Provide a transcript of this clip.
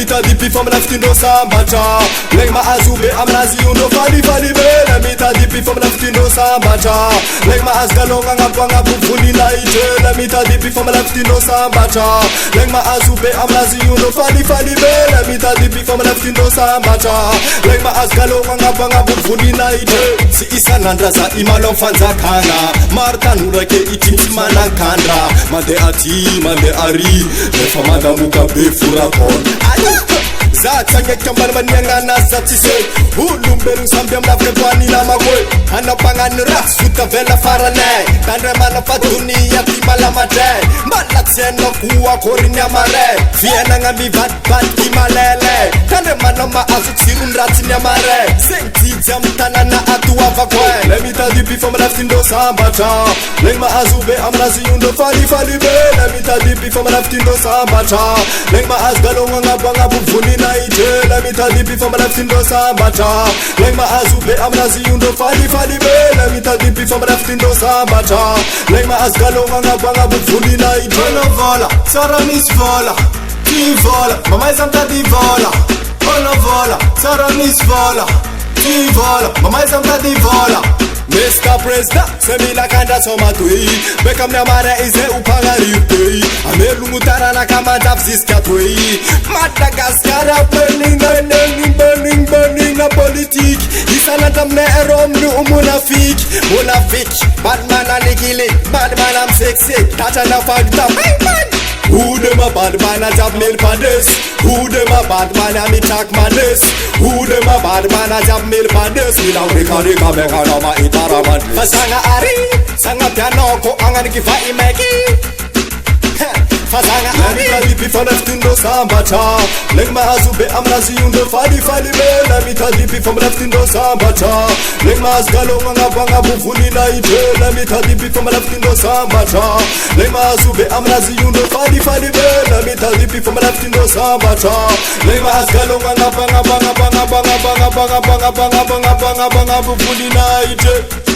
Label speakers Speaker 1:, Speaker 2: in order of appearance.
Speaker 1: me tell the people I'm left in no sambacha. Like my azube, I'm nazi uno fali fali be. Let me tell the people I'm left in no sambacha. Like my azgalong ang abanga bufuni laite. Let me tell the people I'm left in no sambacha. Like my azube, I'm nazi uno fali fali be. Let me tell the people I'm left in no sambacha. Like my azgalong ang abanga bufuni laite. Si isa nandraza imalong fanza kanga. Marta nurake itinti manankandra. Mande ati, mande ari. Nefa madamuka befura pon. Zatsange kambar manyangana satise. Ulumberu sambiam lafre kwani na magwe. Anapangan ras futa vela farane. Tandre manafaduni yati malamate. Malatseno kuwa korinya mare. Viena ngami vat kimalele. Tandre manoma azutsirun ratinya mare. Senti jamtana na atuwa vakwe. Let me tell the people I'm left in no sambacha. Like my azube I'm nazi undo fali fali be. Let me tell the people I'm left in no sambacha. Like my azgalong ngabanga bufuni na ite. Let me tell the people I'm left in no sambacha. Like my azube I'm nazi undo fali fali be. Let me tell the people I'm left in no sambacha. Like my azgalong ngabanga bufuni na ite.
Speaker 2: Ono vola, sara mis vola. Ti vola, mama isanta di vola. Ono vola, sara mis vola. Ti vola, mama isanta di vola.
Speaker 1: Mr. President, semila kanda soma tui. Bekam na mara ize upangari upei. Amelu mutara na kama dapsiska tui. Madagascar burning, burning, burning, burning na politik. Isana tamne erom ni umunafik. Munafik, Batman alikili. Batman am sexy. Tata na fagda, man. Who dem a bad man a job mil pandes? Who dem a bad man a mi chak manes? Who dem a bad man a job mil pandes? Milaw rika meka na ma itaraman. Fasanga ari, sanga piano ko angan kifa imeki. Fasanga ari, let me people left in no sambacha. Like my azube I'm nazi undo fali fali be. Let me tell the people I'm left in no sambacha. Like my azgalong ngabanga bufuni na ite. Let me tell the people I'm left in no sambacha. Like my azube I'm nazi undo fali fali be. Let me tell the people I'm left in no sambacha. Like my azgalong ngabanga banga banga banga banga banga banga banga banga banga banga bufuni na ite.